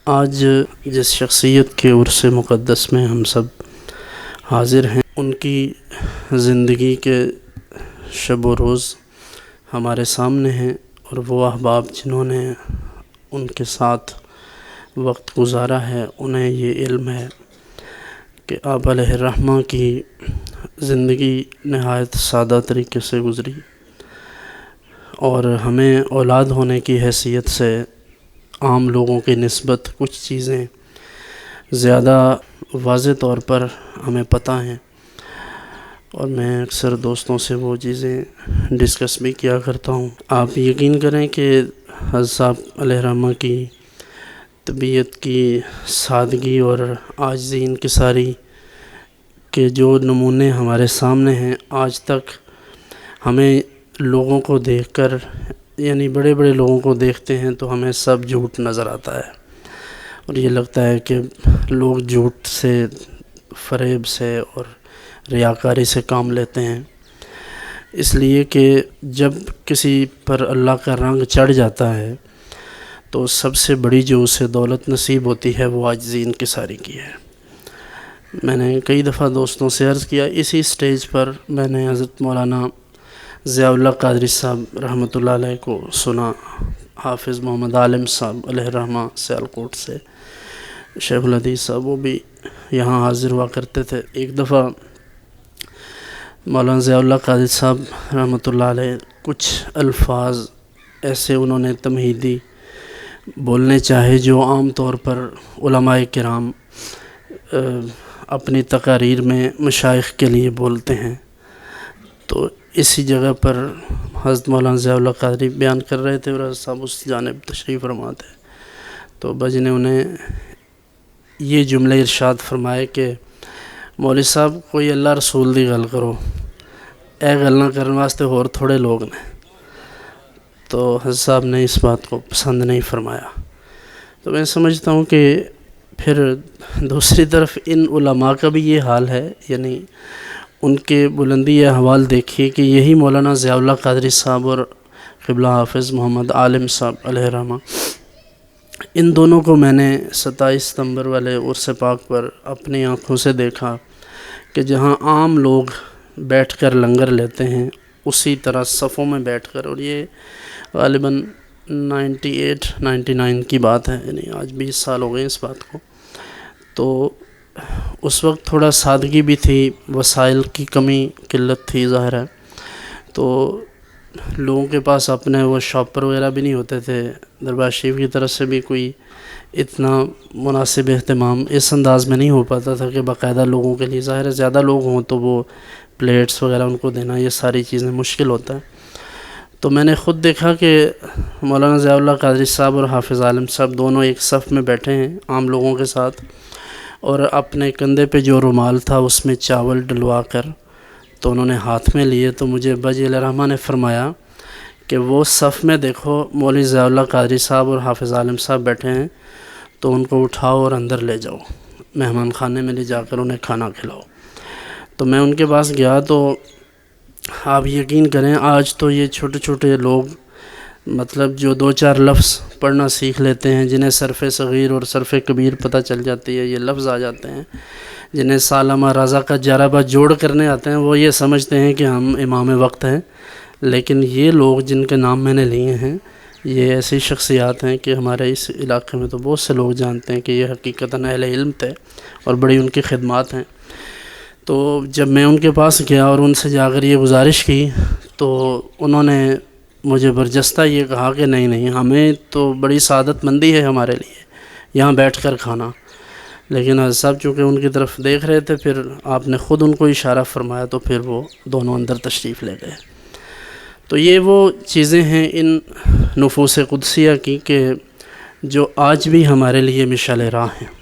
آج جس شخصیت کے عرص مقدس میں ہم سب حاضر ہیں، ان کی زندگی کے شب و روز ہمارے سامنے ہیں، اور وہ احباب جنہوں نے ان کے ساتھ وقت گزارا ہے انہیں یہ علم ہے کہ آپ علیہ الرحمہ کی زندگی نہایت سادہ طریقے سے گزری، اور ہمیں اولاد ہونے کی حیثیت سے عام لوگوں کی نسبت کچھ چیزیں زیادہ واضح طور پر ہمیں پتہ ہیں، اور میں اکثر دوستوں سے وہ چیزیں ڈسکس بھی کیا کرتا ہوں۔ آپ یقین کریں کہ حضرت صاحب علیہ الرحمہ کی طبیعت کی سادگی اور عاجزی انکساری کے جو نمونے ہمارے سامنے ہیں، آج تک ہمیں لوگوں کو دیکھ کر، یعنی بڑے بڑے لوگوں کو دیکھتے ہیں تو ہمیں سب جھوٹ نظر آتا ہے، اور یہ لگتا ہے کہ لوگ جھوٹ سے، فریب سے اور ریاکاری سے کام لیتے ہیں، اس لیے کہ جب کسی پر اللہ کا رنگ چڑھ جاتا ہے تو سب سے بڑی جو اسے دولت نصیب ہوتی ہے وہ عاجزی انکساری کی ہے۔ میں نے کئی دفعہ دوستوں سے عرض کیا، اسی سٹیج پر میں نے حضرت مولانا ضیاء اللہ قادری صاحب رحمۃ اللہ علیہ کو سنا، حافظ محمد عالم صاحب علیہ الرحمہ سیالکوٹ سے، شیخ الحدیث صاحب وہ بھی یہاں حاضر ہوا کرتے تھے۔ ایک دفعہ مولانا ضیاء اللہ قادری صاحب رحمۃ اللہ علیہ کچھ الفاظ ایسے انہوں نے تمہیدی بولنے چاہے جو عام طور پر علماء کرام اپنی تقاریر میں مشائخ کے لیے بولتے ہیں، تو اسی جگہ پر حضرت مولانا ضیاء اللہ قادری بیان کر رہے تھے اور حضرت صاحب اس جانب تشریف فرما تھے، تو بج نے انہیں یہ جملے ارشاد فرمائے کہ مولوی صاحب کوئی اللہ رسول دی گل کرو، اے گل نہ کرنے واسطے اور تھوڑے لوگ نے۔ تو حضرت صاحب نے اس بات کو پسند نہیں فرمایا۔ تو میں سمجھتا ہوں کہ پھر دوسری طرف ان علماء کا بھی یہ حال ہے، یعنی ان کے بلندی احوال دیکھیے کہ یہی مولانا ضیاء اللہ قادری صاحب اور قبلہ حافظ محمد عالم صاحب علیہ الرحمہ، ان دونوں کو میں نے 27 ستمبر والے عرس پاک پر اپنی آنکھوں سے دیکھا کہ جہاں عام لوگ بیٹھ کر لنگر لیتے ہیں اسی طرح صفوں میں بیٹھ کر، اور یہ غالباً 98-99 کی بات ہے، یعنی آج 20 سال ہو گئے اس بات کو۔ تو اس وقت تھوڑا سادگی بھی تھی، وسائل کی کمی قلت تھی ظاہر ہے، تو لوگوں کے پاس اپنے وہ شاپر وغیرہ بھی نہیں ہوتے تھے، دربار شریف کی طرف سے بھی کوئی اتنا مناسب اہتمام اس انداز میں نہیں ہو پاتا تھا کہ باقاعدہ لوگوں کے لیے، ظاہر ہے زیادہ لوگ ہوں تو وہ پلیٹس وغیرہ ان کو دینا، یہ ساری چیزیں مشکل ہوتا ہے۔ تو میں نے خود دیکھا کہ مولانا ضیاء اللہ قادری صاحب اور حافظ عالم صاحب دونوں ایک صف میں بیٹھے ہیں عام لوگوں کے ساتھ، اور اپنے کندھے پہ جو رومال تھا اس میں چاول ڈلوا کر تو انہوں نے ہاتھ میں لیے، تو مجھے بج علیہ الرحمہ نے فرمایا کہ وہ صف میں دیکھو مولوی ضیاء اللہ قادری صاحب اور حافظ عالم صاحب بیٹھے ہیں، تو ان کو اٹھاؤ اور اندر لے جاؤ، مہمان خانے میں لے جا کر انہیں کھانا کھلاؤ۔ تو میں ان کے پاس گیا تو آپ یقین کریں آج تو یہ چھوٹے چھوٹے لوگ، مطلب جو 2-4 لفظ پڑھنا سیکھ لیتے ہیں، جنہیں صرف صغیر اور صرف کبیر پتہ چل جاتی ہے، یہ لفظ آ جاتے ہیں، جنہیں سالمہ رضا کا جرابہ جوڑ کرنے آتے ہیں، وہ یہ سمجھتے ہیں کہ ہم امام وقت ہیں، لیکن یہ لوگ جن کے نام میں نے لیے ہیں یہ ایسی شخصیات ہیں کہ ہمارے اس علاقے میں تو بہت سے لوگ جانتے ہیں کہ یہ حقیقتاً اہل علم تھے اور بڑی ان کی خدمات ہیں۔ تو جب میں ان کے پاس گیا اور ان سے جا کر یہ گزارش کی تو انہوں نے مجھے برجستہ یہ کہا کہ نہیں ہمیں تو بڑی سعادت مندی ہے ہمارے لیے یہاں بیٹھ کر کھانا، لیکن حضرت صاحب چونکہ ان کی طرف دیکھ رہے تھے، پھر آپ نے خود ان کو اشارہ فرمایا تو پھر وہ دونوں اندر تشریف لے گئے۔ تو یہ وہ چیزیں ہیں ان نفوس قدسیہ کی کہ جو آج بھی ہمارے لیے مشعل راہ ہیں۔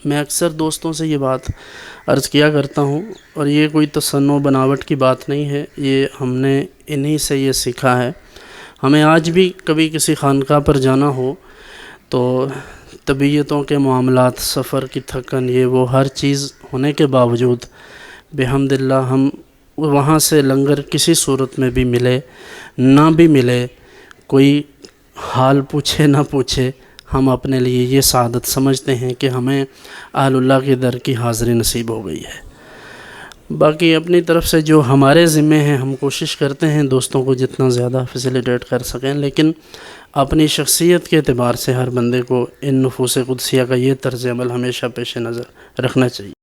میں اکثر دوستوں سے یہ بات عرض کیا کرتا ہوں، اور یہ کوئی تصنع بناوٹ کی بات نہیں ہے، یہ ہم نے انہی سے یہ سیکھا ہے۔ ہمیں آج بھی کبھی کسی خانقاہ پر جانا ہو تو طبیعتوں کے معاملات، سفر کی تھکن، یہ وہ ہر چیز ہونے کے باوجود بحمد اللہ ہم وہاں سے لنگر کسی صورت میں بھی ملے نہ بھی ملے، کوئی حال پوچھے نہ پوچھے، ہم اپنے لیے یہ سعادت سمجھتے ہیں کہ ہمیں اہل اللہ کے در کی حاضری نصیب ہو گئی ہے۔ باقی اپنی طرف سے جو ہمارے ذمے ہیں ہم کوشش کرتے ہیں دوستوں کو جتنا زیادہ فیسیلیٹیٹ کر سکیں، لیکن اپنی شخصیت کے اعتبار سے ہر بندے کو ان نفوس قدسیہ کا یہ طرز عمل ہمیشہ پیش نظر رکھنا چاہیے۔